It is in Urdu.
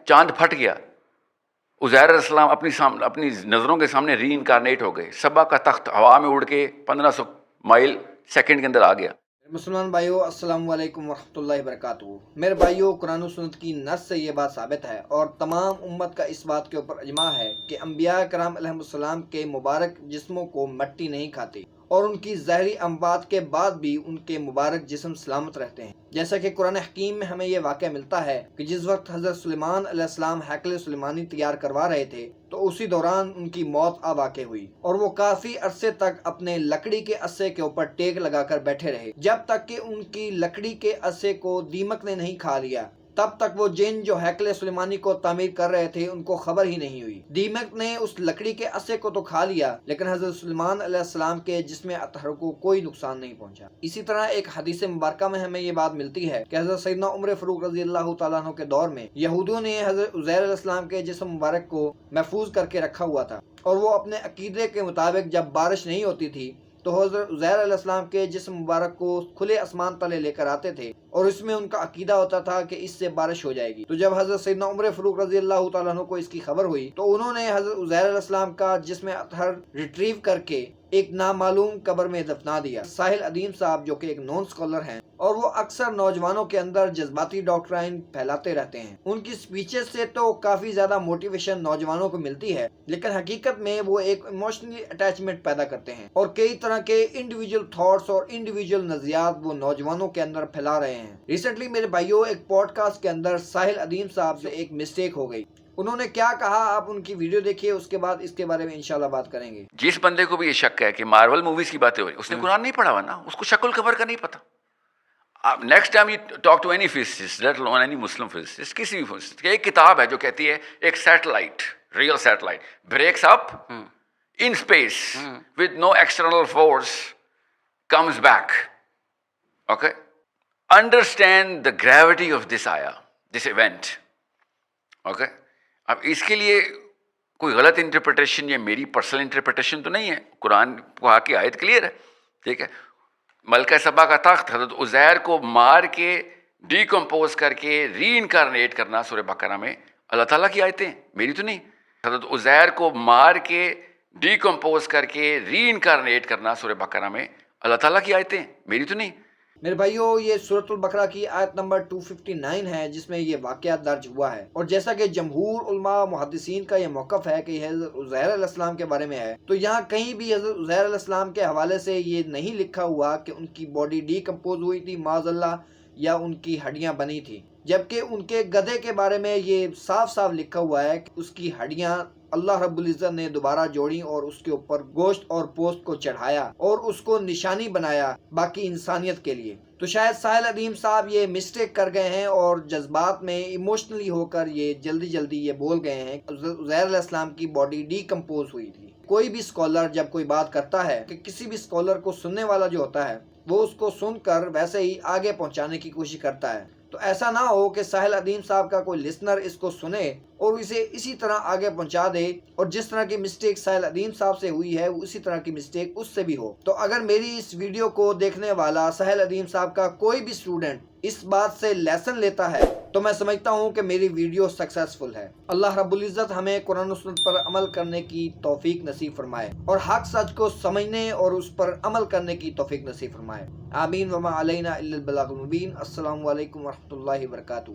چاند پھٹ گیا, عزیر علیہ السلام اپنی نظروں کے سامنے ری انکارنیٹ ہو گئے, سبا کا تخت ہوا میں اڑ کے 1500 مائل سیکنڈ کے اندر آ گیا. مسلمان بھائیو السلام علیکم ورحمۃ اللہ وبرکاتہ. میرے بھائیو, قرآن و سنت کی نص سے یہ بات ثابت ہے اور تمام امت کا اس بات کے اوپر اجماع ہے کہ انبیاء کرام علیہ السلام کے مبارک جسموں کو مٹی نہیں کھاتی اور ان کی ظاہری اموات کے بعد بھی ان کے مبارک جسم سلامت رہتے ہیں. جیسا کہ قرآن حکیم میں ہمیں یہ واقعہ ملتا ہے کہ جس وقت حضرت سلیمان علیہ السلام ہیکل سلیمانی تیار کروا رہے تھے تو اسی دوران ان کی موت آ واقع ہوئی اور وہ کافی عرصے تک اپنے لکڑی کے اسے کے اوپر ٹیک لگا کر بیٹھے رہے جب تک کہ ان کی لکڑی کے اسے کو دیمک نے نہیں کھا لیا. تب تک وہ جن جو ہیکل سلیمانی کو تعمیر کر رہے تھے ان کو خبر ہی نہیں ہوئی. دیمک نے اس لکڑی کے اسے کو تو کھا لیا لیکن حضرت سلیمان علیہ السلام کے جسم اطہر کو کوئی نقصان نہیں پہنچا. اسی طرح ایک حدیث مبارکہ میں ہمیں یہ بات ملتی ہے کہ حضرت سیدنا عمر فاروق رضی اللہ تعالیٰ عنہ کے دور میں یہودیوں نے حضرت عزیر علیہ السلام کے جسم مبارک کو محفوظ کر کے رکھا ہوا تھا اور وہ اپنے عقیدے کے مطابق جب بارش نہیں ہوتی تھی تو حضرت عزیر علیہ السلام کے جسم مبارک کو کھلے آسمان تلے لے کر آتے تھے اور اس میں ان کا عقیدہ ہوتا تھا کہ اس سے بارش ہو جائے گی. تو جب حضرت سیدنا عمر فاروق رضی اللہ تعالیٰ عنہ کو اس کی خبر ہوئی تو انہوں نے حضرت عزیر علیہ السلام کا جسم اطہر ریٹریو کر کے ایک نامعلوم قبر میں دفنا دیا. ساحل ادیم صاحب جو کہ ایک نون اسکالر ہیں اور وہ اکثر نوجوانوں کے اندر جذباتی ڈاکٹرائن پھیلاتے رہتے ہیں. ان کی سپیچز سے تو کافی زیادہ موٹیویشن نوجوانوں کو ملتی ہے لیکن حقیقت میں وہ ایک ایموشنلی اٹیچمنٹ پیدا کرتے ہیں اور کئی طرح کے انڈیویجول تھاٹس اور انڈیویجول نظریات وہ نوجوانوں کے اندر پھیلا رہے ہیں. ریسنٹلی میرے بھائیوں ایک پوڈ کاسٹ کے اندر ساحل ادیم صاحب سے ایک مسٹیک ہو گئی. انہوں نے کیا کہا آپ ان کی ویڈیو دیکھیے, اس کے بعد اس کے بارے میں انشاءاللہ بات کریں گے. جس بندے کو بھی یہ شک ہے کہ مارول موویز کی باتیں ہو رہی, اس نے قرآن نہیں پڑھا ہوا نا, اس کو شکل قبر کا نہیں پتا. Next time you talk to any physicist, let alone any Muslim physicist, کسی بھی فزسسٹ, ایک کتاب ہے جو کہتی ہے ایک satellite, real satellite breaks up in space with no external force comes back. Okay? Understand the gravity of this ayah, this event. Okay? اب اس کے لیے کوئی غلط انٹرپریٹیشن یا میری پرسنل انٹرپریٹیشن تو نہیں ہے, قرآن کو کی آیت کلیئر ہے. ٹھیک ہے, ملکہ سبا کا تخت حضرت عزیر کو مار کے ڈیکمپوز کر کے ری انکارنیٹ کرنا سورہ بقرہ میں اللہ تعالیٰ کی آیتیں, میری تو نہیں. حضرت عزیر کو مار کے ڈیکمپوز کر کے ری انکارنیٹ کرنا سورہ بقرہ میں اللہ تعالیٰ کی آیتیں, میری تو نہیں. میرے بھائیو یہ سورۃ البقرہ کی آیت نمبر 259 ہے جس میں یہ واقعہ درج ہوا ہے اور جیسا کہ جمہور علماء محدثین کا یہ موقف ہے کہ یہ حضرت عزیر علیہ السلام کے بارے میں ہے, تو یہاں کہیں بھی حضرت عزیر علیہ السلام کے حوالے سے یہ نہیں لکھا ہوا کہ ان کی باڈی ڈیکمپوز ہوئی تھی معاذ اللہ یا ان کی ہڈیاں بنی تھی, جبکہ ان کے گدھے کے بارے میں یہ صاف صاف لکھا ہوا ہے کہ اس کی ہڈیاں اللہ رب العزت نے دوبارہ جوڑی اور اس کے اوپر گوشت اور پوست کو چڑھایا اور اس کو نشانی بنایا باقی انسانیت کے لیے. تو شاید ساحل ادیم صاحب یہ مسٹیک کر گئے ہیں اور جذبات میں ایموشنلی ہو کر یہ جلدی یہ بول گئے ہیں کہ عزیر علیہ السلام کی باڈی ڈیکمپوز ہوئی تھی. کوئی بھی اسکالر جب کوئی بات کرتا ہے کہ کسی بھی اسکالر کو سننے والا جو ہوتا ہے وہ اس کو سن کر ویسے ہی آگے پہنچانے کی کوشش کرتا ہے. تو ایسا نہ ہو کہ ساحل ادیم صاحب کا کوئی لسنر اس کو سنے اور اسے اسی طرح آگے پہنچا دے اور جس طرح کی مسٹیک ساحل ادیم صاحب سے ہوئی ہے اسی طرح کی مسٹیک اس سے بھی ہو. تو اگر میری اس ویڈیو کو دیکھنے والا ساحل ادیم صاحب کا کوئی بھی اسٹوڈنٹ اس بات سے لیسن لیتا ہے تو میں سمجھتا ہوں کہ میری ویڈیو سکسیسفل ہے. اللہ رب العزت ہمیں قرآن و سنت پر عمل کرنے کی توفیق نصیب فرمائے اور حق سچ کو سمجھنے اور اس پر عمل کرنے کی توفیق نصیب فرمائے. آمین وما علینا الا البلاغ المبین. السلام علیکم ورحمۃ اللہ وبرکاتہ.